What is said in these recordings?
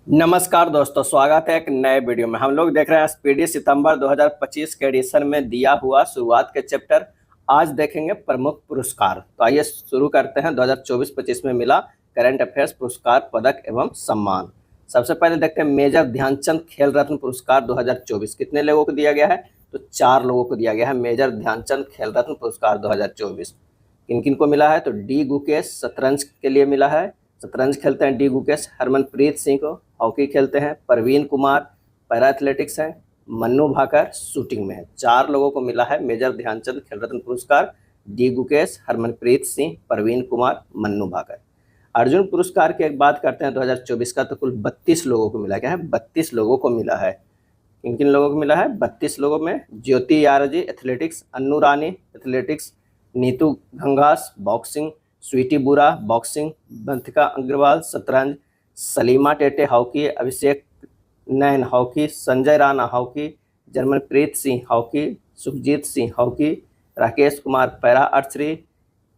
नमस्कार दोस्तों, स्वागत है एक नए वीडियो में। हम लोग देख रहे हैं स्पीडी सितंबर 2025 के एडिशन में दिया हुआ शुरुआत के चैप्टर। आज देखेंगे प्रमुख पुरस्कार। तो आइए शुरू करते हैं। 2024-25 में मिला करंट अफेयर्स पुरस्कार, पदक एवं सम्मान। सबसे पहले देखते हैं मेजर ध्यानचंद खेल रत्न पुरस्कार 2024 कितने लोगों को दिया गया है? तो 4 लोगों को दिया गया है मेजर ध्यानचंद खेल रत्न पुरस्कार 2024। किन किन को मिला है? तो डी गुकेश शतरंज के लिए मिला है, शतरंज खेलते हैं डी गुकेश। हरमनप्रीत सिंह को हॉकी खेलते हैं। परवीन कुमार पैरा एथलेटिक्स हैं। मन्नू भाकर शूटिंग में है। 4 लोगों को मिला है मेजर ध्यानचंद खेल रत्न पुरस्कार, डी गुकेश, हरमनप्रीत सिंह, परवीन कुमार, मन्नू भाकर। अर्जुन पुरस्कार की एक बात करते हैं 2024 का, तो कुल 32 लोगों को मिला। क्या है? 32 लोगों को मिला है। किन किन लोगों को मिला है? 32 लोगों में Jyoti Yarraji athletics, Annu Rani athletics, Nitu Ghanghas boxing, Saweety Boora boxing, Vantika Agrawal शतरंज, Salima Tete hockey, Abhishek Nain hockey, Sanjay Rana hockey, Jarmanpreet Singh hockey, Sukhjeet Singh hockey, Rakesh Kumar para archery,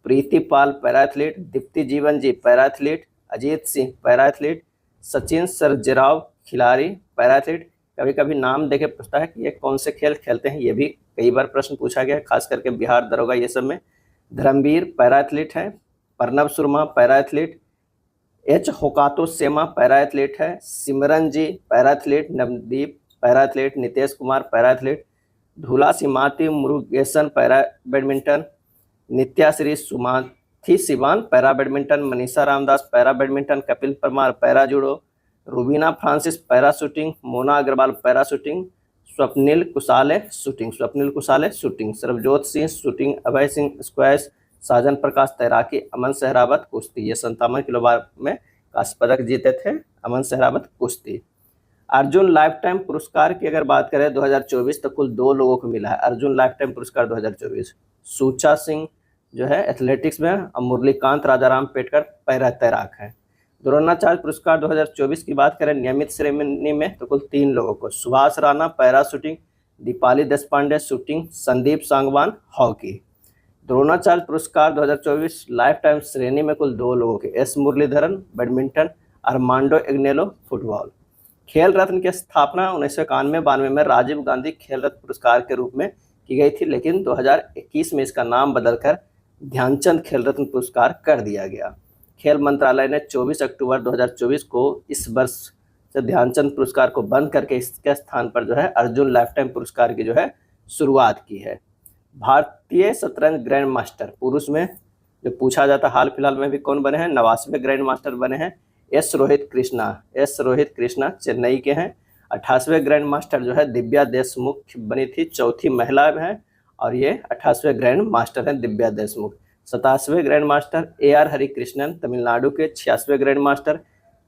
Preeti Pal para athlete, Deepthi Jeevanji para athlete, Ajeet Singh para athlete, Sachin Sarjerao Khilari para athlete. कभी कभी नाम देके पूछता है कि ये कौन से खेल खेलते हैं, ये भी कई बार प्रश्न पूछा गया है, खास करके बिहार दरोगा ये सब में। धर्मवीर पैरा एथलीट हैं। Pranav Soorma para athlete, H Hokato Sema para athlete है। Simran ji para athlete, Navdeep para athlete, Nitesh Kumar para athlete, Thulasimathi Murugesan para badminton, Nithyasre Sumathy Sivan para badminton, Manisha Ramadass para badminton, Kapil Parmar para judo, Rubina Francis para shooting, Mona Agarwal para shooting, Swapnil Kusale shooting, Sarabjot Singh shooting, Abhay Singh squash, Sajan Prakash तैराकी, अमन सहरावत कुश्ती। ये 57 किलो बार में कांस्य पदक जीते थे अमन सहरावत कुश्ती। अर्जुन लाइफ टाइम पुरस्कार की अगर बात करें 2024 तो कुल 2 लोगों को मिला है अर्जुन लाइफ टाइम पुरस्कार 2024। सूचा सिंह जो है एथलेटिक्स में और मुरलीकांत राजाराम पेटकर पैरा तैराक है। द्रोणाचार्य पुरस्कार 2024 की बात करें नियमित श्रेणी में तो कुल 3 लोगों को, Subhash Rana para shooting, Deepali Deshpande shooting, Sandeep Sangwan hockey. Dronacharya पुरस्कार 2024 लाइफ टाइम श्रेणी में कुल 2 लोगों के, S Muralidharan badminton, Armando Agnelo football. Khel Ratna की स्थापना 1991-92 में राजीव गांधी खेल रत्न पुरस्कार के रूप में की गई थी, लेकिन 2021 में इसका नाम बदलकर ध्यानचंद खेल रत्न पुरस्कार कर दिया गया। खेल मंत्रालय ने 24 अक्टूबर 2024 को इस वर्ष से ध्यानचंद पुरस्कार को बंद करके इसके स्थान पर जो है अर्जुन लाइफ टाइम पुरस्कार की जो है शुरुआत की है। भारतीय शतरंज ग्रैंड मास्टर पुरुष में जो पूछा जाता हाल फिलहाल में भी कौन बने हैं? 89वें ग्रैंड मास्टर बने हैं एस रोहित कृष्णा चेन्नई के हैं। 88वें ग्रैंड मास्टर जो है दिव्या देशमुख बनी थी, चौथी महिला है और ये 88वें ग्रैंड मास्टर हैं दिव्या देशमुख। 87वें grand master AR Harikrishnan Tamil Nadu के। 86वें ग्रैंड मास्टर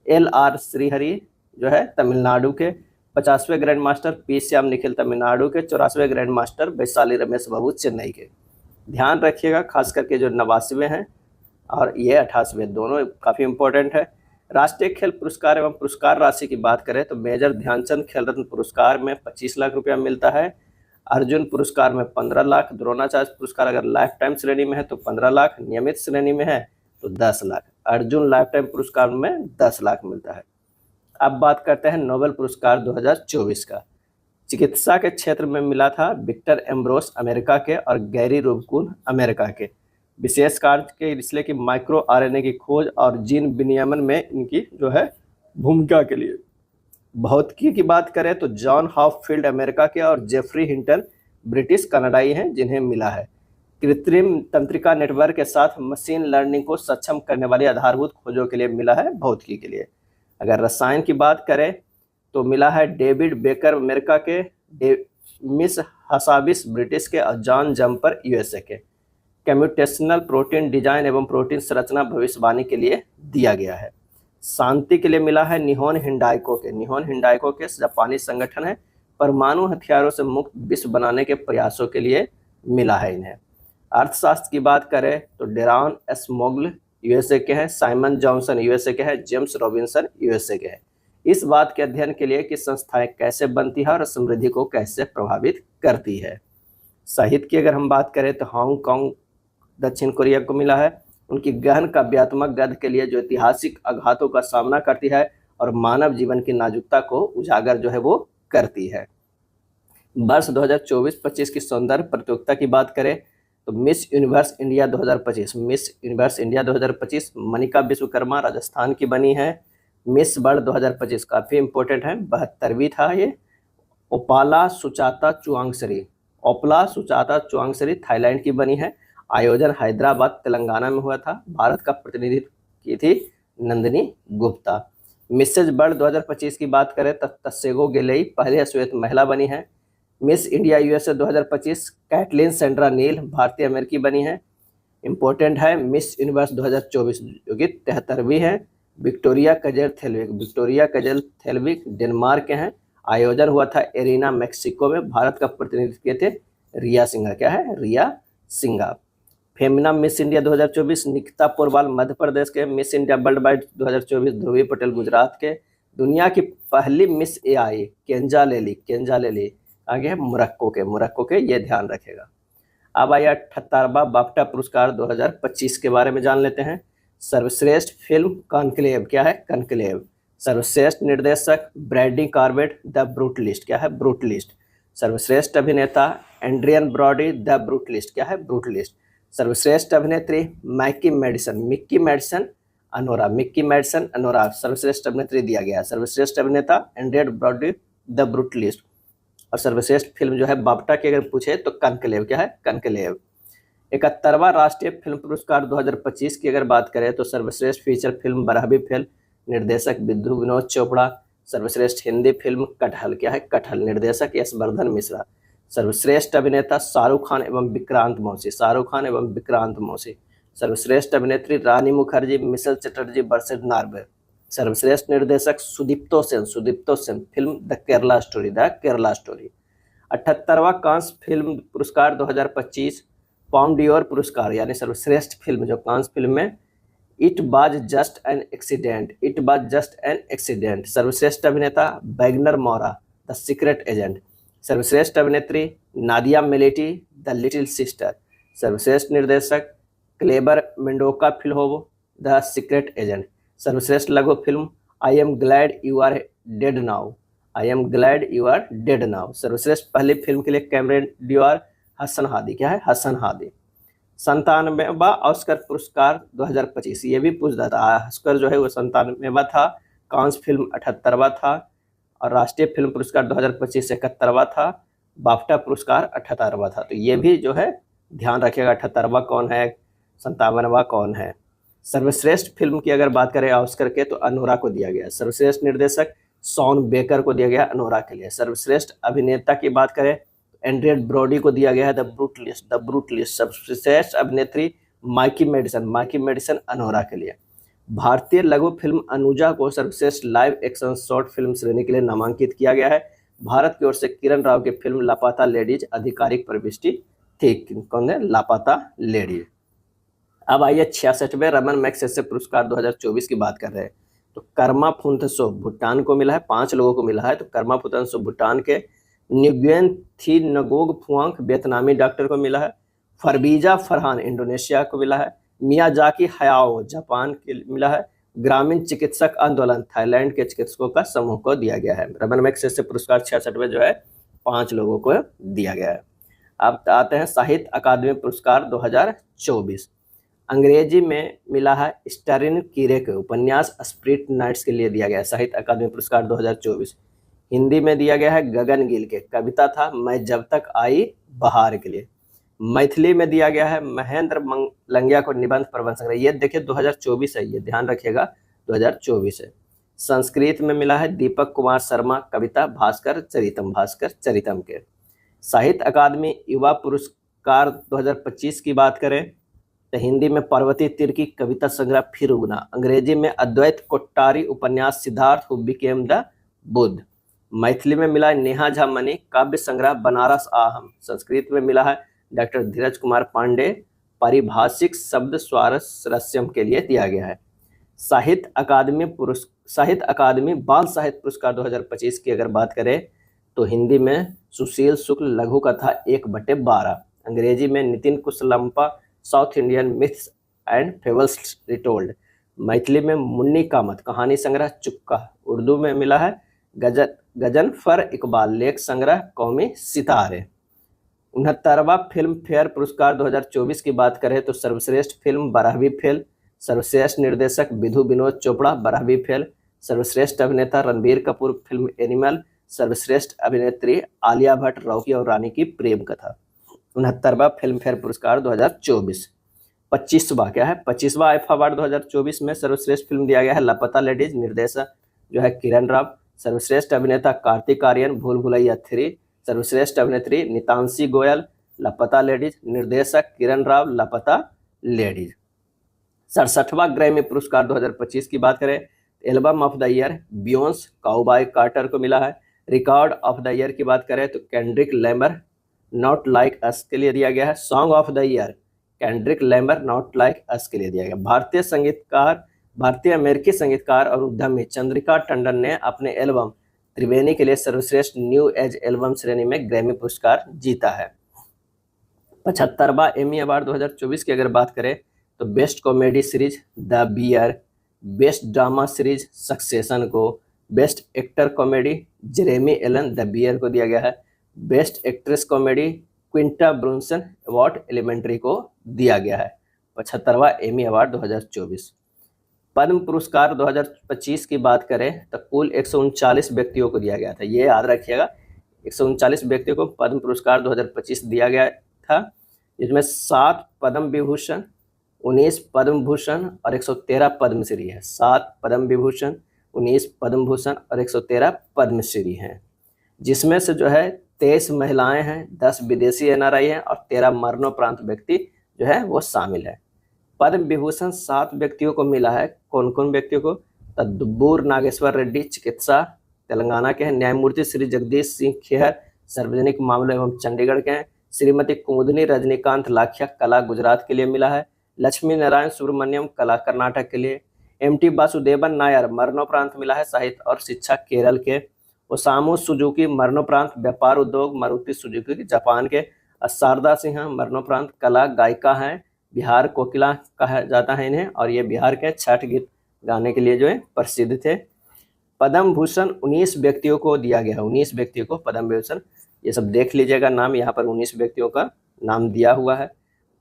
LR श्रीहरि जो है तमिलनाडु के। 50वें grand master P Shyam Nikhil Tamil Nadu के। 84वें ग्रैंड मास्टर वैशाली रमेश बाबू चेन्नई के। ध्यान रखिएगा खास करके जो 89वें हैं और ये 88वें दोनों काफ़ी इंपॉर्टेंट है। राष्ट्रीय खेल पुरस्कार एवं पुरस्कार राशि की बात करें तो मेजर ध्यानचंद खेल रत्न पुरस्कार में 25 लाख रुपया मिलता है, अर्जुन पुरस्कार में 15 लाख, द्रोणाचार्य पुरस्कार अगर लाइफ टाइम श्रेणी में है तो 15 लाख, नियमित श्रेणी में है तो 10 लाख, अर्जुन लाइफ टाइम पुरस्कार में 10 लाख मिलता है। अब बात करते हैं नोबेल पुरस्कार 2024 का। चिकित्सा के क्षेत्र में मिला था विक्टर एम्ब्रोस अमेरिका के और गैरी रूबकुन अमेरिका के। विशेष कार्य के इसलिए कि माइक्रो RNA की खोज और जीन विनियमन में इनकी जो है भूमिका के लिए। भौतिकी की बात करें तो जॉन हॉपफील्ड अमेरिका के और जेफरी हिंटन ब्रिटिश कनाडाई हैं जिन्हें मिला है। कृत्रिम तंत्रिका नेटवर्क के साथ मशीन लर्निंग को सक्षम करने वाली आधारभूत खोजों के लिए मिला है भौतिकी के लिए। अगर रसायन की बात करें तो मिला है डेविड बेकर अमेरिका के, मिस हसाबिस ब्रिटिश के और जॉन जम्पर USA के। कम्यूटेशनल प्रोटीन डिजाइन एवं प्रोटीन संरचना भविष्यवाणी के लिए दिया गया है। शांति के लिए मिला है निहोन हिंडाइको के जापानी संगठन है, परमाणु हथियारों से मुक्त विश्व बनाने के प्रयासों के लिए मिला है इन्हें। अर्थशास्त्र की बात करें तो डेरॉन एस्मोगल USA के हैं, साइमन जॉनसन USA के हैं, जेम्स रॉबिन्सन USA के हैं। इस बात के अध्ययन के लिए कि संस्थाएं कैसे बनती है और समृद्धि को कैसे प्रभावित करती है। साहित्य की अगर हम बात करें तो हांगकांग दक्षिण कोरिया को मिला है। उनकी गहन काव्यात्मक गद्य के लिए जो ऐतिहासिक आघातों का सामना करती है और मानव जीवन की नाजुकता को उजागर जो है वो करती है। वर्ष 2024-25 की सौंदर्य प्रतियोगिता की बात करें तो miss universe India 2025, miss universe India 2025 Manika Vishwakarma Rajasthan की बनी है। मिस वर्ल्ड 2025 काफ़ी इंपॉर्टेंट है, 72वीं था ये। ओपाला सुचाता चुआंगसरी, ओपला सुचाता चुआंगसरी थाईलैंड की बनी है। आयोजन हैदराबाद तेलंगाना में हुआ था। भारत का प्रतिनिधित्व की थी नंदिनी गुप्ता। मिसेज वर्ल्ड 2025 की बात करें तो तस्सेगो गेलेई पहले श्वेत महिला बनी है। Miss India USA 2025 Caitlin Sandra Neel भारतीय अमेरिकी बनी है। इंपॉर्टेंट है मिस यूनिवर्स 2024 जो कि 73वीं है। Victoria Kjaer Theilvig, Victoria Kjaer Theilvig Denmark के हैं। आयोजन हुआ था एरिना मैक्सिको में। भारत का प्रतिनिधित्व किए थे रिया सिंघा, क्या है रिया सिंघा। फेमिना मिस इंडिया 2024 निकिता पोरवाल मध्य प्रदेश के। मिस इंडिया वर्ल्ड वाइड 2024 ध्रुवी पटेल गुजरात के। दुनिया की पहली मिस एआई केंजा लेली आगे है मोरक्को के, ये ध्यान रखेगा। अब आइए 78वां बाफ्टा पुरस्कार 2025 के बारे में जान लेते हैं। सर्वश्रेष्ठ फिल्म कॉन्क्लेव, क्या है कॉन्क्लेव। सर्वश्रेष्ठ निर्देशक ब्रैडी कॉर्बेट द ब्रूटलिस्ट, क्या है ब्रूटलिस्ट। सर्वश्रेष्ठ अभिनेता एंड्रियन ब्रॉडी द ब्रूटलिस्ट, क्या है ब्रूटलिस्ट। सर्वश्रेष्ठ अभिनेत्री मिक्की मैडिसन अनोरा सर्वश्रेष्ठ अभिनेत्री दिया गया। सर्वश्रेष्ठ अभिनेता एंड्रियन ब्रॉडी द ब्रूटलिस्ट। और सर्वश्रेष्ठ फिल्म जो है बाफ्टा की अगर पूछे तो कॉन्क्लेव, क्या है कॉन्क्लेव। 71वां राष्ट्रीय फिल्म पुरस्कार 2025 की अगर बात करें तो सर्वश्रेष्ठ फीचर फिल्म बराहबी फिल्म, निर्देशक विद्यु विनोद चोपड़ा। सर्वश्रेष्ठ हिंदी फिल्म कटहल, क्या है कटहल, निर्देशक यशवर्धन मिश्रा। सर्वश्रेष्ठ अभिनेता शाहरुख खान एवं विक्रांत मौसी। सर्वश्रेष्ठ अभिनेत्री रानी मुखर्जी, मिशेल चटर्जी, बरसेट नार्वे। सर्वश्रेष्ठ निर्देशक Sudipto Sen film the Kerala story. 78वां कांस फिल्म पुरस्कार 2025 पाम डियोर पुरस्कार, यानी सर्वश्रेष्ठ फिल्म जो कांस फिल्म में it was just an accident. सर्वश्रेष्ठ अभिनेता Wagner Moura the secret agent. सर्वश्रेष्ठ अभिनेत्री Nadia Melliti the little sister. सर्वश्रेष्ठ निर्देशक Kleber Mendonca Filho the secret agent. सर्वश्रेष्ठ लघु film I am glad you are dead now. सर्वश्रेष्ठ पहली फिल्म के लिए कैमरन डियोर हसन हादी, क्या है हसन हादी। 97वां ऑस्कर पुरस्कार 2025, ये भी पूछ रहा था। ऑस्कर जो है वो 97वां था, कांस फिल्म 78वां था और राष्ट्रीय फिल्म पुरस्कार 2025 71वां था, बाफ्टा पुरस्कार 78वां था। तो ये भी जो है ध्यान रखिएगा 78वां कौन है, 97वां कौन है। सर्वश्रेष्ठ फिल्म की अगर बात करें ऑस्कर के तो अनोरा को दिया गया। सर्वश्रेष्ठ निर्देशक शॉन बेकर को दिया गया अनोरा के लिए। सर्वश्रेष्ठ अभिनेता की बात करें एंड्रियन ब्रॉडी को दिया गया है द ब्रूटलिस्ट। सर्वश्रेष्ठ अभिनेत्री माइकी मेडिसन अनोरा के लिए। भारतीय लघु फिल्म अनुजा को सर्वश्रेष्ठ लाइव एक्शन शॉर्ट फिल्म श्रेणी के लिए नामांकित किया गया है। भारत की ओर से किरण राव की फिल्म लापता लेडीज आधिकारिक प्रविष्टि थी। कौन है लापता लेडीज। अब आइए 66वें रमन मैग्सेसे पुरस्कार 2024 की बात कर रहे हैं। तो कर्मा फुंथसो भूटान को मिला है, 5 लोगों को मिला है। तो कर्मा फुंथसो भूटान के, न्युगुएन थी नगोग फुआंग वियतनामी डॉक्टर को मिला है। फरबीजा फरहान इंडोनेशिया को मिला है। मियाजाकी हयाओ जापान के मिला है। ग्रामीण चिकित्सक आंदोलन थाईलैंड के चिकित्सकों का समूह को दिया गया है। रमन मैग्सेसे पुरस्कार 66वें जो है 5 लोगों को दिया गया है। अब आते हैं साहित्य अकादमी पुरस्कार 2024। अंग्रेजी में मिला है स्टेरिन कीरे के उपन्यास स्प्रिट नाइट्स के लिए दिया गया है साहित्य अकादमी पुरस्कार 2024। हिंदी में दिया गया है गगन गिल के, कविता था मैं जब तक आई बहार के लिए। मैथिली में दिया गया है महेंद्र लंगिया को निबंध प्रबंध संग्रह, ये देखिए 2024 है, ये ध्यान रखिएगा 2024 है। संस्कृत में मिला है दीपक कुमार शर्मा, कविता भास्कर चरितम के। साहित्य अकादमी युवा पुरस्कार 2025 की बात करें तो हिंदी में पार्वती तीर की कविता संग्रह फिर उगना। अंग्रेजी में अद्वैत कोट्टारी उपन्यास Siddharth who became the Buddha. Maithili में मिला है नेहा झा मनी काव्य संग्रह बनारस आहम। संस्कृत में मिला है डॉक्टर धीरज कुमार पांडे पारिभाषिक शब्द स्वारस्यम के लिए दिया गया है। साहित्य अकादमी बाल साहित्य पुरस्कार 2025 की अगर बात करें तो हिंदी में सुशील शुक्ल लघु कथा 1/12। अंग्रेजी में Nitin Kushalappa south Indian myths and fables retold. Maithili में मुन्नी कामत कहानी संग्रह चुप्का। उर्दू में मिला है गजन फर इकबाल लेख संग्रह कौमी सितारे। 69वां फिल्म फेयर पुरस्कार 2024 की बात करें तो सर्वश्रेष्ठ फिल्म 12वीं फेल, सर्वश्रेष्ठ निर्देशक विधु विनोद चोपड़ा 12वीं फेल, सर्वश्रेष्ठ अभिनेता रणबीर कपूर फिल्म एनिमल, सर्वश्रेष्ठ अभिनेत्री आलिया भट्ट रॉकी और रानी की प्रेम कथा। 69वां फिल्म फेयर पुरस्कार 2024। 25वां क्या है, 25वां आईफा अवार्ड 2024 में सर्वश्रेष्ठ फिल्म दिया गया है लापता लेडीज, निर्देशक जो है किरण राव, सर्वश्रेष्ठ अभिनेता कार्तिक आर्यन भूल भुलैया 3, सर्वश्रेष्ठ अभिनेत्री नितांशी गोयल लापता लेडीज, निर्देशक किरण राव लापता लेडीज। 67वां ग्रैमी पुरस्कार 2025 की बात करें, album of the year Beyonce cowboy Carter को मिला है। रिकॉर्ड ऑफ द ईयर की बात करें तो Kendrick Lamar not like us के लिए दिया गया है। Song of the year Kendrick Lamar not like us के लिए दिया गया। भारतीय अमेरिकी संगीतकार और उद्यमी चंद्रिका टंडन ने अपने एल्बम त्रिवेणी के लिए सर्वश्रेष्ठ न्यू एज एल्बम श्रेणी में ग्रैमी पुरस्कार जीता है। 75वां एमी अवार्ड 2024 की अगर बात करें तो best comedy series the bear, best drama series succession को, best actor comedy Jeremy Allen the bear को दिया गया है। Best actress comedy Quinta Brunson Abbott elementary को दिया गया है। 75वां एमी अवार्ड 2024। पद्म पुरस्कार 2025 की बात करें तो कुल 139 व्यक्तियों को दिया गया था, ये याद रखिएगा 139 व्यक्तियों को पद्म पुरस्कार 2025 दिया गया था, जिसमें 7 पद्म विभूषण, 19 पद्म भूषण और 113 पद्मश्री है। 7 पद्म विभूषण, 19 पद्म भूषण और 113 पद्मश्री हैं, जिसमें से जो है 23 महिलाएं हैं, 10 विदेशी एनआरआई हैं और 13 मरणोपरांत व्यक्ति जो है वो शामिल है। पद्म विभूषण 7 व्यक्तियों को मिला है। कौन कौन व्यक्तियों को? दुब्बूर नागेश्वर रेड्डी चिकित्सा तेलंगाना के हैं, न्यायमूर्ति श्री जगदीश सिंह खेहर सार्वजनिक मामले एवं चंडीगढ़ के हैं, श्रीमती कुमुदनी रजनीकांत लाखिया कला गुजरात के लिए मिला है, लक्ष्मी नारायण सुब्रमण्यम कला कर्नाटक के लिए, एमटी वासुदेवन नायर मरणोपरांत मिला है साहित्य और शिक्षा केरल के, ओसामू सुजुकी मरणोपरांत व्यापार उद्योग मारुति सुजुकी जापान के, शारदा सिन्हा मरणोपरांत कला गायिका हैं, बिहार कोकिला कहा जाता है इन्हें, और ये बिहार के छठ गीत गाने के लिए जो है प्रसिद्ध थे। पद्म भूषण 19 व्यक्तियों को दिया गया है, 19 व्यक्तियों को पद्म भूषण, ये सब देख लीजिएगा नाम, यहाँ पर 19 व्यक्तियों का नाम दिया हुआ है।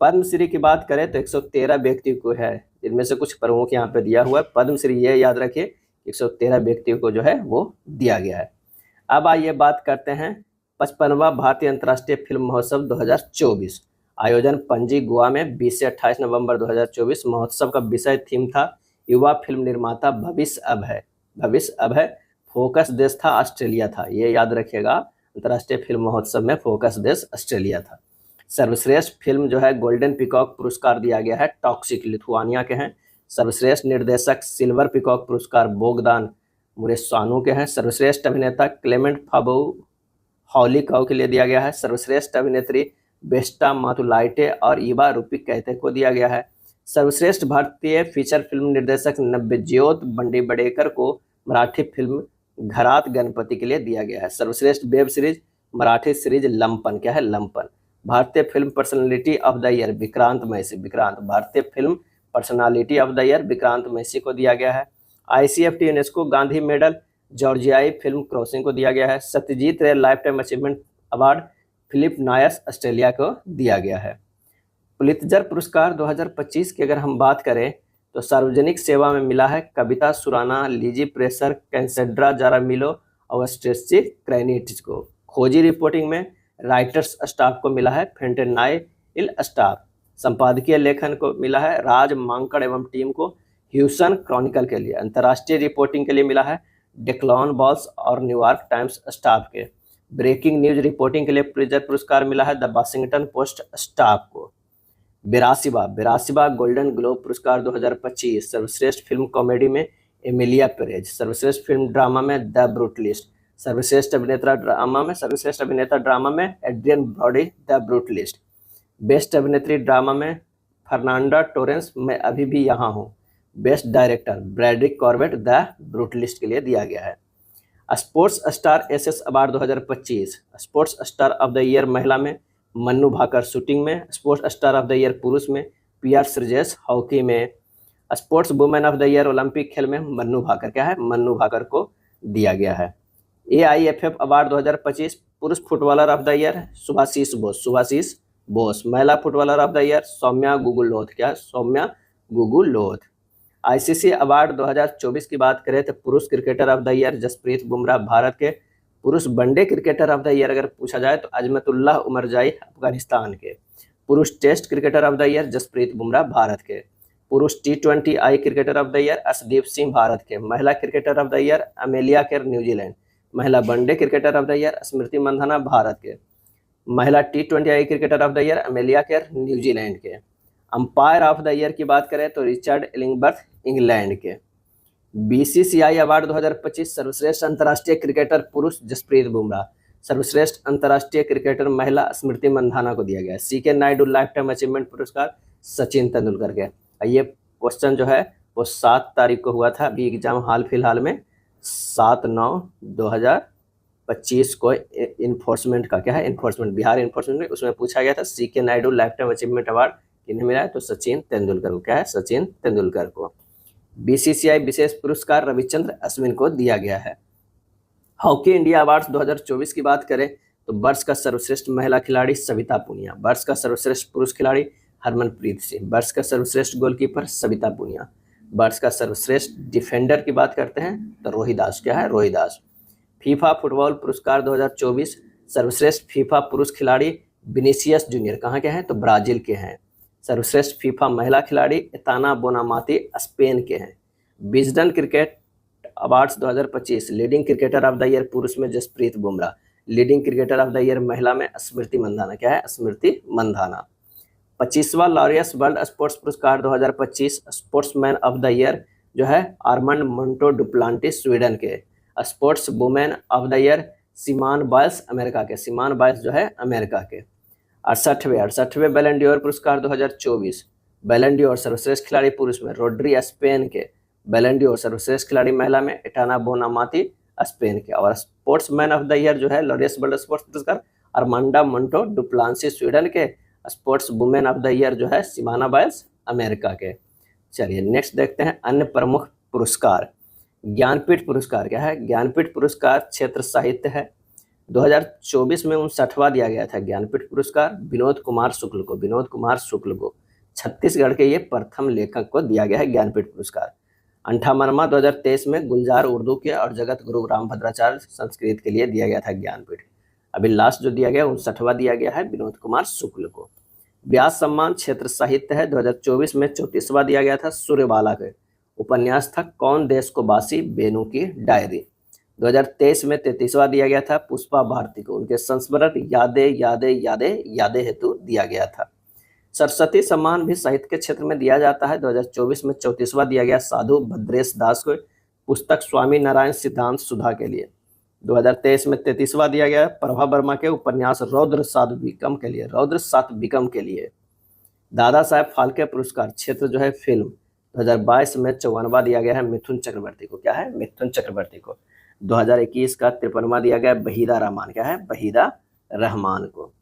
पद्मश्री की बात करें तो 113 व्यक्ति को है, जिनमें से कुछ प्रमुख यहाँ पे दिया हुआ है। पद्मश्री ये याद रखिए 113 व्यक्तियों को जो है वो दिया गया है। अब आइए बात करते हैं 55वां भारतीय अंतर्राष्ट्रीय फिल्म महोत्सव 2024। आयोजन पणजी गोवा में 20 से 28 नवंबर 2024। महोत्सव का विषय थीम था युवा फिल्म निर्माता भविष्य अब है। भविष्य अब है। फोकस देश था ऑस्ट्रेलिया था, ये याद रखिएगा, अंतर्राष्ट्रीय फिल्म महोत्सव में फोकस देश ऑस्ट्रेलिया था। सर्वश्रेष्ठ फिल्म जो है गोल्डन पिकॉक पुरस्कार दिया गया है, टॉक्सिक लिथुआनिया के हैं। सर्वश्रेष्ठ निर्देशक सिल्वर पिकॉक पुरस्कार बोगदान मुरेसानु के हैं। सर्वश्रेष्ठ अभिनेता क्लेमेंट फाबो हॉलिकाउ के लिए दिया गया है। सर्वश्रेष्ठ अभिनेत्री बेस्टा मातुलाइटे और ईवा रूपी कहते को दिया गया है। सर्वश्रेष्ठ भारतीय फीचर फिल्म निर्देशक नव्यज्योत बंडीबडेकर को मराठी फिल्म घरात गणपति के लिए दिया गया है। सर्वश्रेष्ठ web series Marathi series Lampan, क्या है लंपन। भारतीय film personality of the year Vikrant Massey, Vikrant भारतीय film personality of the year Vikrant Massey को दिया गया है। ICFT यूनेस्को गांधी मेडल जॉर्जियाई फिल्म क्रॉसिंग को दिया गया है। Satyajit Ray lifetime achievement award Phillip Noyce Australia को दिया गया है। पुलित्जर पुरस्कार 2025 की अगर हम बात करें तो सार्वजनिक सेवा में मिला है कविता सुराना, लीजी प्रेसर, कैंसेड्रा जारामिलो और स्ट्रेसी क्रेनिट्स को। खोजी रिपोर्टिंग में राइटर्स स्टाफ को मिला है फेंटेनाई इल स्टाफ। संपादकीय लेखन को मिला है राज मांकड़ एवं टीम को ह्यूसन क्रॉनिकल के लिए। अंतर्राष्ट्रीय रिपोर्टिंग के लिए मिला है डेक्लॉन बॉल्स और न्यूयॉर्क टाइम्स स्टाफ के। ब्रेकिंग न्यूज रिपोर्टिंग के लिए पुलित्जर पुरस्कार मिला है द वाशिंगटन पोस्ट स्टाफ को। 82वां गोल्डन ग्लोब पुरस्कार 2025। सर्वश्रेष्ठ फिल्म कॉमेडी में एमिलिया पेरेज, सर्वश्रेष्ठ फिल्म ड्रामा में द ब्रूटलिस्ट, सर्वश्रेष्ठ अभिनेता ड्रामा में Adrien Brody the brutalist, best अभिनेत्री ड्रामा में फर्नांडा टोरेंस मैं अभी भी यहाँ हूँ, best director Brady Corbet the brutalist के लिए दिया गया है। Sports star SS award 2025। Sports star of the year महिला में मन्नू भाकर शूटिंग में, sports star of the year पुरुष में PR श्रीजेश हॉकी में, sports women of the year Olympic खेल में मन्नू भाकर, क्या है, मन्नू भाकर को दिया गया है। AIFF अवार्ड 2025 पुरुष footballer of the year Subhashish Bose, Subhashish Bose. महिला footballer of the year Soumya Guguloth, क्या, सौम्या गुगुलोथ। ICC अवार्ड 2024 की बात करें तो पुरुष cricketer of the year Jasprit Bumrah Bharat के। पुरुष one day cricketer of the year अगर पूछा जाए तो अजमतुल्लाह उमरजाई अफगानिस्तान के। पुरुष test cricketer of the year Jasprit Bumrah Bharat के। पुरुष T20I cricketer of the year Arshdeep Singh Bharat के। महिला cricketer of the year Amelia Kerr New Zealand. महिला one day cricketer of the year Smriti Mandhana Bharat के। महिला T20I cricketer of the year Amelia Kerr New Zealand के। अंपायर ऑफ द ईयर की बात करें तो रिचर्ड इलिंगबर्थ इंग्लैंड के। BCCI अवार्ड 2025 सर्वश्रेष्ठ अंतर्राष्ट्रीय क्रिकेटर पुरुष जसप्रीत बुमराह, सर्वश्रेष्ठ अंतर्राष्ट्रीय क्रिकेटर महिला स्मृति मंधाना को दिया गया। CK Naidu life time achievement पुरस्कार सचिन तेंदुलकर के। ये क्वेश्चन जो है वो 7 तारीख को हुआ था, अभी एग्जाम हाल फिलहाल में 7/9/2025 को इन्फोर्समेंट का, क्या है, इन्फोर्समेंट, बिहार इन्फोर्समेंट में उसमें पूछा गया था CK Naidu life time achievement award किन्हें मिला है, तो सचिन तेंदुलकर को, क्या है, सचिन तेंदुलकर को। BCCI विशेष पुरस्कार रविचंद्र अश्विन को दिया गया है। हॉकी इंडिया अवार्ड्स 2024 की बात करें तो वर्ष का सर्वश्रेष्ठ महिला खिलाड़ी सविता पुनिया, वर्ष का सर्वश्रेष्ठ पुरुष खिलाड़ी हरमनप्रीत सिंह, वर्ष का सर्वश्रेष्ठ गोलकीपर सविता पुनिया, वर्ष का सर्वश्रेष्ठ डिफेंडर की बात करते हैं तो रोहिदास, क्या है, रोहिदास। फीफा फुटबॉल पुरस्कार 2024 सर्वश्रेष्ठ फीफा पुरुष खिलाड़ी विनीसियस जूनियर, कहाँ के हैं, तो ब्राजील के हैं। सर्वश्रेष्ठ फीफा महिला खिलाड़ी एताना बोनामाती स्पेन के हैं। Wisden cricket awards 2025 leading cricketer of the year पुरुष में Jasprit Bumrah, leading cricketer of the year महिला में स्मृति मंधाना, क्या है, स्मृति मंधाना। 25वां लॉरियस वर्ल्ड स्पोर्ट्स पुरस्कार 2025 स्पोर्ट्समैन ऑफ द ईयर जो है आर्मंड मोंटो डुप्लांटिस स्वीडन के। Sports women of the year Simone Biles America के, सिमोन बाइल्स जो है अमेरिका के। 68वें बैलन डी'ओर पुरस्कार 2024 बैलन डी'ओर सर्वश्रेष्ठ खिलाड़ी पुरुष में रोड्री स्पेन के, बैलन डी'ओर सर्वश्रेष्ठ खिलाड़ी महिला में एटाना बोनामाती स्पेन के। और स्पोर्ट्समैन ऑफ द ईयर जो है लॉरियस वर्ल्ड स्पोर्ट्स पुरस्कार आर्मांडा मोंटो डुप्लांटिस स्वीडन के। Sports women of the year जो है सिमोना बाइल्स अमेरिका के। चलिए नेक्स्ट देखते हैं अन्य प्रमुख पुरस्कार। ज्ञानपीठ पुरस्कार, क्या है, ज्ञानपीठ पुरस्कार क्षेत्र साहित्य है। 2024 में 59वां दिया गया था ज्ञानपीठ पुरस्कार विनोद कुमार शुक्ल को, विनोद कुमार शुक्ल को। छत्तीसगढ़ के ये प्रथम लेखक को दिया गया है ज्ञानपीठ पुरस्कार। 58वां 2023 में गुलजार उर्दू के और जगत गुरु रामभद्राचार्य संस्कृत के लिए दिया गया था ज्ञानपीठ। अभी लास्ट जो दिया गया 59वां दिया गया है विनोद कुमार शुक्ल को। व्यास सम्मान क्षेत्र साहित्य है। 2024 में 34वां दिया गया था सूर्यबाला के। उपन्यास था कौन देश को बासी, बेनू की डायरी। 2023 में 33वां दिया गया था पुष्पा भारती को, उनके संस्मरण यादें यादें यादें यादें हेतु दिया गया था। सरस्वती सम्मान भी साहित्य के क्षेत्र में दिया जाता है। 2024 में 34वां दिया गया साधु भद्रेश दास को, पुस्तक स्वामी नारायण सिद्धांत सुधा के लिए। 2023 में 33वां दिया गया प्रभा वर्मा के उपन्यास रौद्र सात्विकम के लिए, रौद्र सात्विकम के लिए। दादा साहेब फाल्के पुरस्कार क्षेत्र जो है फिल्म 2022 में 54वां दिया गया है मिथुन चक्रवर्ती को, क्या है, मिथुन चक्रवर्ती को। 2021 का 53वां दिया गया बहीदा रहमान, क्या है, बहीदा रहमान को।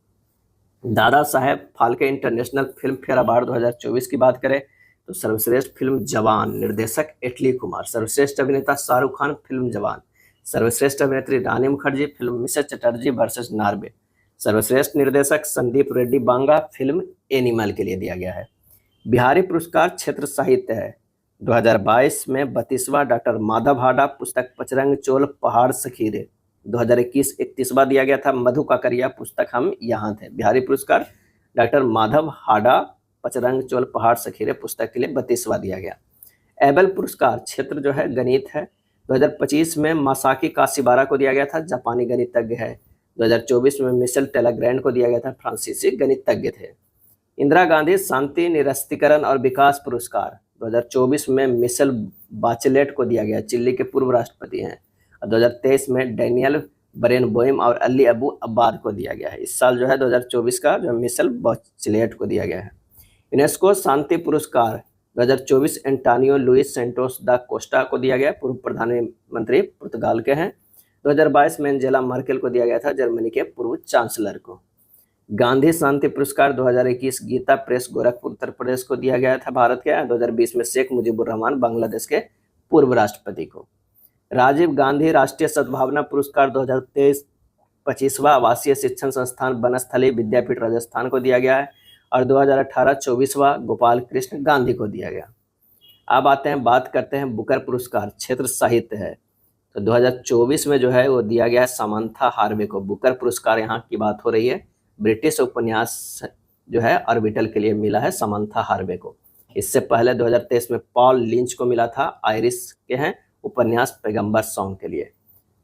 Dada Saheb Phalke international film fair award 2024 की बात करें तो सर्वश्रेष्ठ फिल्म जवान, निर्देशक एटली कुमार। सर्वश्रेष्ठ अभिनेता शाहरुख खान, फिल्म जवान। सर्वश्रेष्ठ अभिनेत्री Rani Mukherjee, film Mrs Chatterjee versus Norway. सर्वश्रेष्ठ निर्देशक संदीप रेड्डी बांगा, फिल्म एनिमल के लिए दिया गया है। बिहारी पुरस्कार क्षेत्र साहित्य है। 2022 में 32वां डॉक्टर माधव हाडा, पुस्तक पचरंग चोल पहाड़ सखीरे। 2021 31वां दिया गया था मधु काकरिया, पुस्तक हम यहाँ थे। बिहारी पुरस्कार डॉक्टर माधव हाडा, पचरंग चोल पहाड़ सखीरे पुस्तक के लिए 32वां दिया गया। एबल पुरस्कार क्षेत्र जो है गणित है। 2025 में मासाकी काशिबारा को दिया गया था, जापानी गणितज्ञ है। 2024 में मिशेल टेलाग्रैंड को दिया गया था, फ्रांसीसी गणितज्ञ थे। इंदिरा गांधी शांति निरस्तीकरण और विकास पुरस्कार 2024 में मिशेल बाचेलेट को दिया गया, चिली के पूर्व राष्ट्रपति हैं। 2023 में डैनियल बरेनबोइम और अली अबू अब्बाद को दिया गया है। इस साल जो है 2024 का जो मिशेल बाचेलेट को दिया गया है। यूनेस्को शांति पुरस्कार 2024 एंटोनियो लुइस सेंटोस दा कोस्टा को दिया गया, पूर्व प्रधानमंत्री पुर्तगाल के हैं। 2022 में एंजेला मर्केल को दिया गया था, जर्मनी के पूर्व चांसलर को। गांधी शांति पुरस्कार 2021 गीता प्रेस गोरखपुर उत्तर प्रदेश को दिया गया था भारत के। 2020 में शेख मुजीबुर रहमान बांग्लादेश के पूर्व राष्ट्रपति को। राजीव गांधी राष्ट्रीय सद्भावना पुरस्कार 2023 25वां आवासीय शिक्षण संस्थान बनस्थली विद्यापीठ राजस्थान को दिया गया है और 2018 24वां गोपाल कृष्ण गांधी को दिया गया। अब आते हैं, बात करते हैं बुकर पुरस्कार, क्षेत्र साहित्य है। तो 2024 में जो है वो दिया गया है समांथा हार्वे को। बुकर पुरस्कार यहाँ की बात हो रही है। ब्रिटिश उपन्यास जो है ऑर्बिटल के लिए मिला है समांथा हार्वे को। इससे पहले 2023 में पॉल लिंच को मिला था, आयरिश के हैं, उपन्यास पैगंबर सॉन्ग के लिए।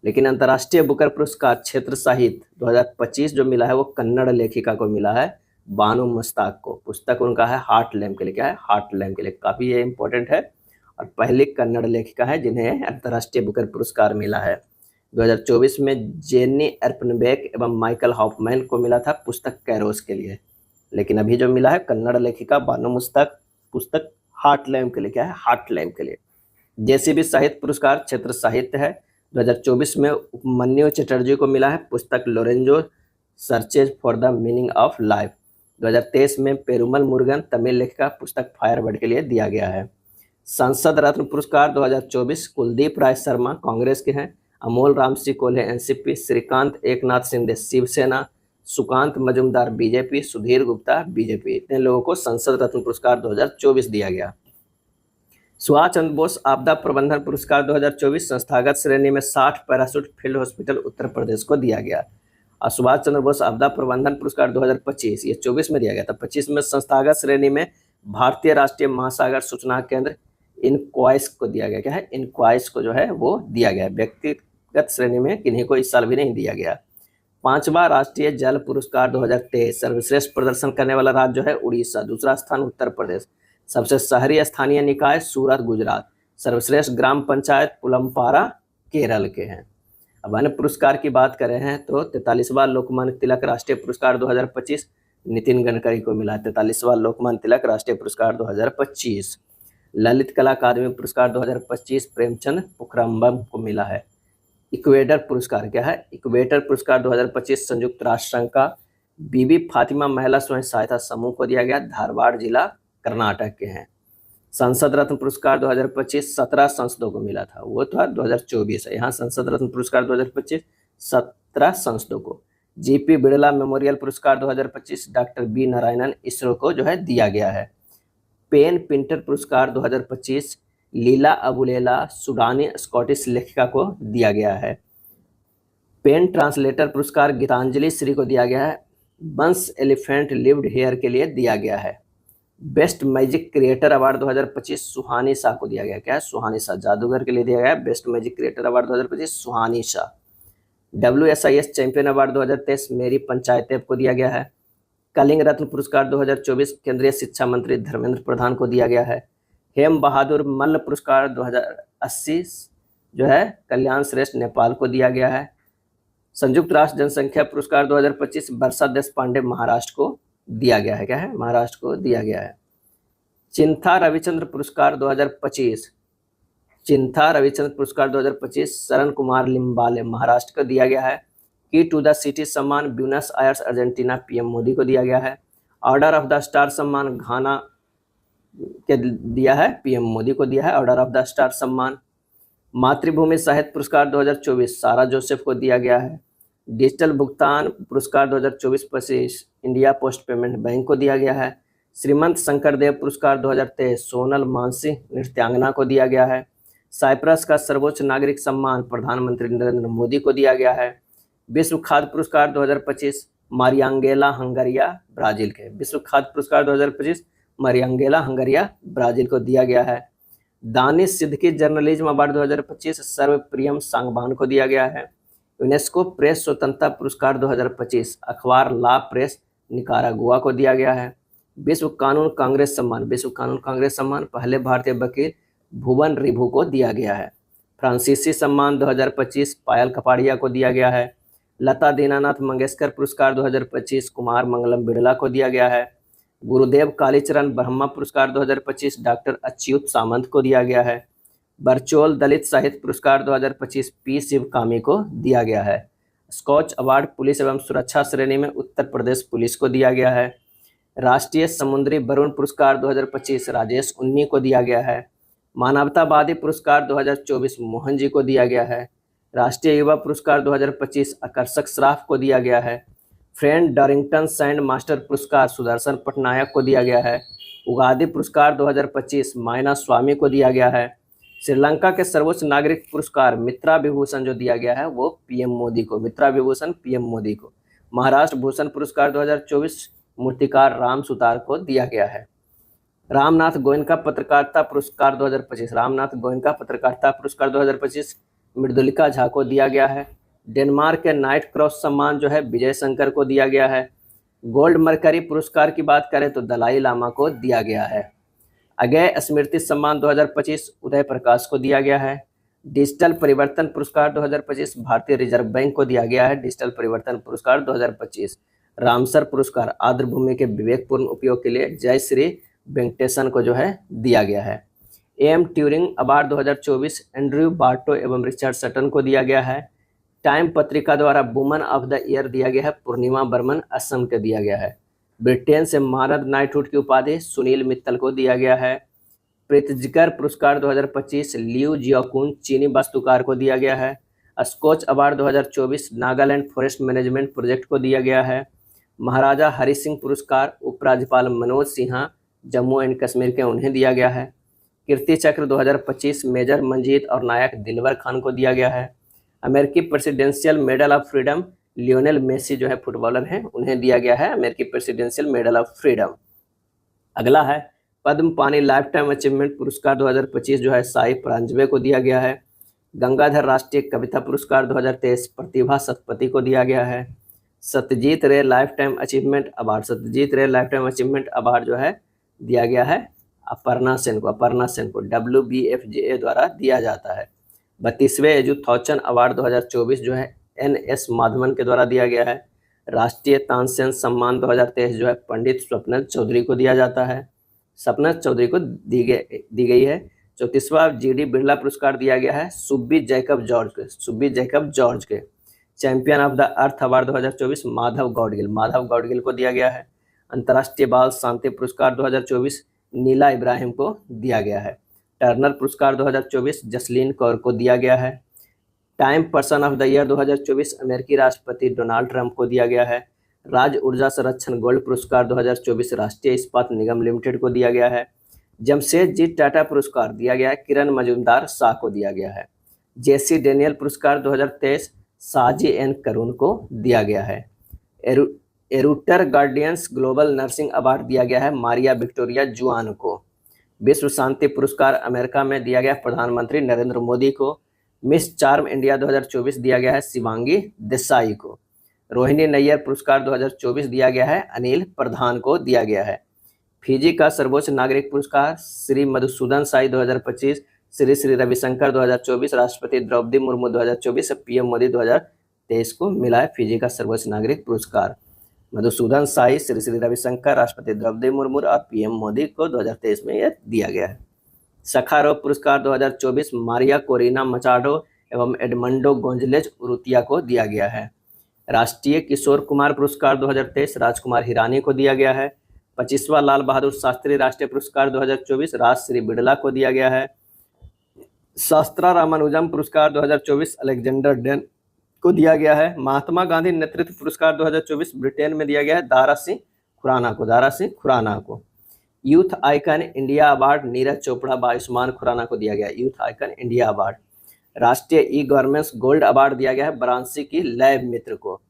लेकिन अंतर्राष्ट्रीय बुकर पुरस्कार क्षेत्र साहित्य 2025 जो मिला है वो कन्नड़ लेखिका को मिला है, बानू मुश्ताक को। पुस्तक उनका है हार्ट लैम्प के लिए। क्या है? हार्ट लैम्प के लिए। काफ़ी ये इंपॉर्टेंट है और पहली कन्नड़ लेखिका है जिन्हें अंतर्राष्ट्रीय बुकर पुरस्कार मिला है। 2024 में जेनी एर्पनबेक एवं माइकल हॉफमैन को मिला था पुस्तक कैरोस के लिए। लेकिन अभी जो मिला है कन्नड़ लेखिका बानू मुश्ताक, पुस्तक हार्ट लैम्प के लिए। क्या है? हार्ट लैम्प के लिए। जेसीबी साहित्य पुरस्कार क्षेत्र साहित्य है। 2024 में उपमन्यु चटर्जी को मिला है पुस्तक Lorenzo searches for the meaning of life. 2023 में पेरुमल मुरुगन तमिल लेखिका, पुस्तक फायरबर्ड के लिए दिया गया है। संसद रत्न पुरस्कार 2024 कुलदीप राय शर्मा कांग्रेस के हैं, Amol Ram Singh Kolhe NCP, Shrikant Eknath Shinde Shiv Sena, Sukanta Majumdar BJP, Sudhir Gupta BJP. इतने लोगों को संसद रत्न पुरस्कार 2024 दिया गया। सुभाष चंद्र बोस आपदा प्रबंधन पुरस्कार 2024 संस्थागत श्रेणी में 60 parachute field hospital Uttar Pradesh को दिया गया। और सुभाष चंद्र बोस आपदा प्रबंधन पुरस्कार 2025 ये 24 में दिया गया था। 25 में संस्थागत श्रेणी में भारतीय राष्ट्रीय महासागर सूचना केंद्र इनक्वाइस को दिया गया। क्या है? इनक्वाइस को जो है वो दिया गया। व्यक्तिगत श्रेणी में किन्हीं को इस साल भी नहीं दिया गया। 5वां राष्ट्रीय जल पुरस्कार 2023 सर्वश्रेष्ठ प्रदर्शन करने वाला राज्य जो है उड़ीसा, दूसरा स्थान उत्तर प्रदेश, सबसे शहरी स्थानीय निकाय सूरत गुजरात, सर्वश्रेष्ठ ग्राम पंचायत पुलमपारा केरल के हैं। अब अन्य पुरस्कार की बात करें हैं तो 43वां लोकमान्य तिलक राष्ट्रीय पुरस्कार 2025 नितिन गडकरी को मिला है। 43वां लोकमान्य तिलक राष्ट्रीय पुरस्कार 2025। ललित कला अकादमी पुरस्कार 2025 प्रेमचंद पुखरम्बम को मिला है। इक्वेटर पुरस्कार क्या है? इक्वेटर पुरस्कार 2025 संयुक्त राष्ट्र संघ का बीबी फातिमा महिला स्वयं सहायता समूह को दिया गया, धारवाड़ जिला कर्नाटक के हैं। संसद रत्न पुरस्कार 2025 17 सांसदों को मिला था, वो था 2024 है। यहाँ संसद रत्न पुरस्कार 2025 17 सांसदों को। जीपी बिड़ला मेमोरियल पुरस्कार 2025 डॉक्टर बी नारायणन इसरो को जो है दिया गया है। पेन पिंटर पुरस्कार 2025 लीला अबुलेला सूडानी स्कॉटिश लेखिका को दिया गया है। पेन ट्रांसलेटर पुरस्कार गीतांजलि श्री को दिया गया है। बंस एलिफेंट लिव्ड हेयर के लिए दिया गया है। बेस्ट मैजिक क्रिएटर अवार्ड 2025 सुहानी शाह को दिया गया। क्या है? सुहानी शाह, जादूगर के लिए दिया गया बेस्ट मैजिक क्रिएटर अवार्ड 2025 सुहानी शाह। WSIS चैंपियन अवार्ड 2023 मेरी पंचायत को दिया गया है। कलिंग रत्न पुरस्कार 2024 केंद्रीय शिक्षा मंत्री धर्मेंद्र प्रधान को दिया गया है। हेम बहादुर मल्ल पुरस्कार 2080 जो है कल्याण श्रेष्ठ नेपाल को दिया गया है। संयुक्त राष्ट्र जनसंख्या पुरस्कार 2025 वर्षा देशपांडे महाराष्ट्र को दिया गया है। क्या है? महाराष्ट्र को दिया गया है। चिंथा रविचंद्र पुरस्कार 2025 चिंथा रविचंद्र पुरस्कार 2025 शरण कुमार लिम्बाले महाराष्ट्र को दिया गया है। की टू द सिटी सम्मान Buenos Aires Argentina PM Modi को दिया गया है। ऑर्डर ऑफ द स्टार सम्मान घाना के दिया है, पीएम मोदी को दिया है ऑर्डर ऑफ द स्टार सम्मान। मातृभूमि साहित्य पुरस्कार 2024 सारा जोसेफ को दिया गया है। डिजिटल भुगतान पुरस्कार 2024-25 इंडिया पोस्ट पेमेंट बैंक को दिया गया है। श्रीमंत शंकरदेव पुरस्कार 2023 सोनल मानसी नृत्यांगना को दिया गया है। साइप्रस का सर्वोच्च नागरिक सम्मान प्रधानमंत्री नरेंद्र मोदी को दिया गया है। विश्व खाद्य पुरस्कार 2025 मारियांगेला हंगरिया ब्राजील के। विश्व खाद्य पुरस्कार 2025 मारियांगेला हंगरिया ब्राजील को दिया गया है। दानिश सिद्दीकी जर्नलिज्म अवार्ड 2025 सर्वप्रियम सांगवान को दिया गया है। यूनेस्को प्रेस स्वतंत्रता पुरस्कार 2025 अखबार ला प्रेस निकारागुआ को दिया गया है। विश्व कानून कांग्रेस सम्मान पहले भारतीय वकील भुवन रिभु को दिया गया है। फ्रांसीसी सम्मान 2025 पायल कपाड़िया को दिया गया है। लता दीनानाथ मंगेशकर पुरस्कार 2025 कुमार मंगलम बिड़ला को दिया गया है। गुरुदेव कालीचरण ब्रह्मा पुरस्कार 2025 डॉक्टर अच्युत सामंत को दिया गया है। बरचोल दलित साहित्य पुरस्कार 2025 पी शिवकामी को दिया गया है। स्कॉच अवार्ड पुलिस एवं सुरक्षा श्रेणी में उत्तर प्रदेश पुलिस को दिया गया है। राष्ट्रीय समुद्री वरुण पुरस्कार 2025 राजेश उन्नी को दिया गया है। मानवतावादी पुरस्कार 2024 मोहन जी को दिया गया है। राष्ट्रीय युवा पुरस्कार 2025 आकर्षक श्राफ को दिया गया है। फ्रेंड डॉरिंगटन सैंड मास्टर पुरस्कार सुदर्शन पटनायक को दिया गया है। उगादी पुरस्कार 2025 मायना स्वामी को दिया गया है। श्रीलंका के सर्वोच्च नागरिक पुरस्कार मित्रा विभूषण जो दिया गया है वो पीएम मोदी को, मित्रा विभूषण पीएम मोदी को। महाराष्ट्र भूषण पुरस्कार 2024 मूर्तिकार राम सुतार को दिया गया है। रामनाथ गोयनका पत्रकारिता पुरस्कार 2025, रामनाथ गोयनका पत्रकारिता पुरस्कार 2025 मृदुलिका झा को दिया गया है। डेनमार्क के नाइट क्रॉस सम्मान जो है विजय शंकर को दिया गया है। गोल्ड मरकरी पुरस्कार की बात करें तो दलाई लामा को दिया गया है। अगेय स्मृति सम्मान 2025 उदय प्रकाश को दिया गया है। डिजिटल परिवर्तन पुरस्कार 2025 भारतीय रिजर्व बैंक को दिया गया है। डिजिटल परिवर्तन पुरस्कार 2025 रामसर पुरस्कार आर्द्र भूमि के विवेकपूर्ण उपयोग के लिए जय श्री वेंकटेशन को जो है दिया गया है। M Turing award 2024 Andrew Barto एवं रिचर्ड सटन को दिया गया है। टाइम पत्रिका द्वारा वुमन ऑफ द ईयर दिया गया है पूर्णिमा बर्मन असम के दिया गया है। ब्रिटेन से मानद नाइटहुड की उपाधि सुनील मित्तल को दिया गया है। प्रित्जकर पुरस्कार 2025 लियू जियोकुन चीनी वास्तुकार को दिया गया है। Scotch award 2024 Nagaland forest management project को दिया गया है। महाराजा हरि सिंह पुरस्कार उपराज्यपाल मनोज सिन्हा जम्मू एंड कश्मीर के उन्हें दिया गया है। कीर्ति चक्र 2025 मेजर मंजीत और नायक दिलवर खान को दिया गया है। अमेरिकी presidential medal of freedom Lionel Messi जो है फुटबॉलर हैं उन्हें दिया गया है अमेरिकी प्रेसिडेंशियल मेडल ऑफ फ्रीडम। अगला है पद्म पानी लाइफ टाइम अचीवमेंट पुरस्कार 2025 जो है साई प्रांजवे को दिया गया है। गंगाधर राष्ट्रीय कविता पुरस्कार 2023 प्रतिभा सतपति को दिया गया है। Satyajit Ray lifetime achievement award, Satyajit Ray lifetime achievement award जो है दिया गया है अपर्णा सेन को WBFJA द्वारा दिया जाता है। 32वें एजुथॉचन अवार्ड 2024 जो है NS माधवन के द्वारा दिया गया है। राष्ट्रीय तानसेन सम्मान 2023 जो है पंडित स्वप्नत चौधरी को दिया जाता है, स्वप्नत चौधरी को दी गई है। 34वां GD बिरला पुरस्कार दिया गया है सुब्बी जैकब जॉर्ज के। Champion of the earth award 2024 Madhav Gadgil को दिया गया है। अंतर्राष्ट्रीय बाल शांति पुरस्कार 2024 नीला इब्राहिम को दिया गया है। टर्नर पुरस्कार 2024 जसलीन कौर को दिया गया है। Time person of the year 2024 अमेरिकी राष्ट्रपति डोनाल्ड ट्रंप को दिया गया है। राज्य ऊर्जा संरक्षण गोल्ड पुरस्कार 2024 राष्ट्रीय इस्पात निगम लिमिटेड को दिया गया है। जमशेदजी टाटा पुरस्कार दिया गया है किरण मजूमदार शाह को दिया गया है। जेसी डेनियल पुरस्कार 2023 साजी एन करुण को दिया गया है। एरूटर गार्डियंस ग्लोबल नर्सिंग अवार्ड दिया गया है मारिया विक्टोरिया जुआन को। विश्व शांति पुरस्कार अमेरिका में दिया गया प्रधानमंत्री नरेंद्र मोदी को। मिस चार्म इंडिया 2024 दिया गया है शिवांगी देसाई को। रोहिणी नैयर पुरस्कार 2024 दिया गया है अनिल प्रधान को दिया गया है। फिजी का सर्वोच्च नागरिक पुरस्कार श्री मधुसूदन साई 2025, श्री श्री रविशंकर 2024, राष्ट्रपति द्रौपदी मुर्मू 2024, पीएम मोदी 2023 को मिला है फिजी का सर्वोच्च नागरिक पुरस्कार। मधुसूदन साई, श्री श्री रविशंकर, राष्ट्रपति द्रौपदी मुर्मू और पीएम मोदी को 2023 में यह दिया गया है। सखारोव पुरस्कार 2024 मारिया कोरिना मचाडो एवं एडमंडो गोंजलेज उरुतिया को दिया गया है। राष्ट्रीय किशोर कुमार पुरस्कार 2023 राजकुमार हिरानी को दिया गया है। 25वां लाल बहादुर शास्त्री राष्ट्रीय पुरस्कार 2024 राजश्री बिड़ला को दिया गया है। शास्त्रा रामानुजम पुरस्कार 2024 अलेक्जेंडर डेन को दिया गया है। महात्मा गांधी नेतृत्व पुरस्कार 2024 ब्रिटेन में दिया गया है दारा सिंह खुराना को। Youth icon India award Neeraj Chopra व आयुष्मान खुराना को दिया गया है यूथ आइकन इंडिया अवार्ड। राष्ट्रीय ई गवर्नेंस गोल्ड अवार्ड दिया गया है वाराणसी की लैब मित्र को।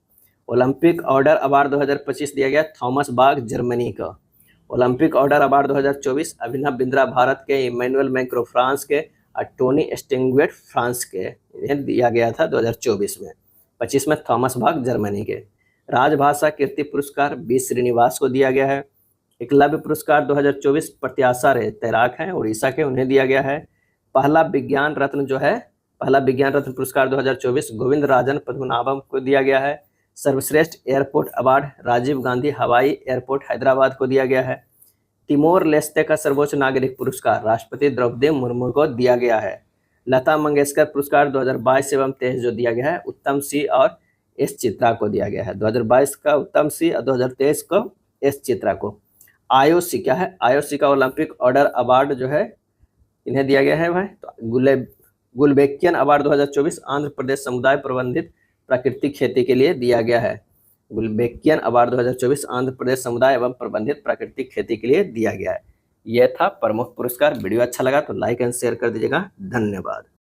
ओलंपिक ऑर्डर अवार्ड 2025 दिया गया थॉमस बाग जर्मनी का। Olympic order award 2024 Abhinav Bindra Bharat के, इमैनुअल मैक्रो फ्रांस के और टोनी स्टिंगवेट फ्रांस के, इन्हें दिया गया था 2024 में। 25 में थॉमस बाग जर्मनी के। राजभाषा कीर्ति पुरस्कार बी श्रीनिवास को दिया गया है। एकलव्य पुरस्कार 2024 प्रत्याशा रे तैराक हैं उड़ीसा के, उन्हें दिया गया है। पहला विज्ञान रत्न पुरस्कार 2024 गोविंद राजन पद्मनाभम को दिया गया है। सर्वश्रेष्ठ एयरपोर्ट अवार्ड राजीव गांधी हवाई एयरपोर्ट हैदराबाद को दिया गया है। तिमोर लेस्ते का सर्वोच्च नागरिक पुरस्कार राष्ट्रपति द्रौपदी मुर्मू को दिया गया है। लता मंगेशकर पुरस्कार 2022 एवं 23 जो दिया गया है उत्तम सिंह और एस चित्रा को दिया गया है। 2022 का उत्तम सिंह और 2023 को एस चित्रा को। आईओसी क्या है? आईओसी का ओलंपिक ऑर्डर अवार्ड जो है इन्हें दिया गया है भाई। तो गुलबेकियन अवार्ड 2024 आंध्र प्रदेश समुदाय प्रबंधित प्राकृतिक खेती के लिए दिया गया है। गुलबेकियन अवार्ड 2024 आंध्र प्रदेश समुदाय एवं प्रबंधित प्राकृतिक खेती के लिए दिया गया है। यह था प्रमुख पुरस्कार। वीडियो अच्छा लगा तो लाइक एंड शेयर कर दीजिएगा। धन्यवाद।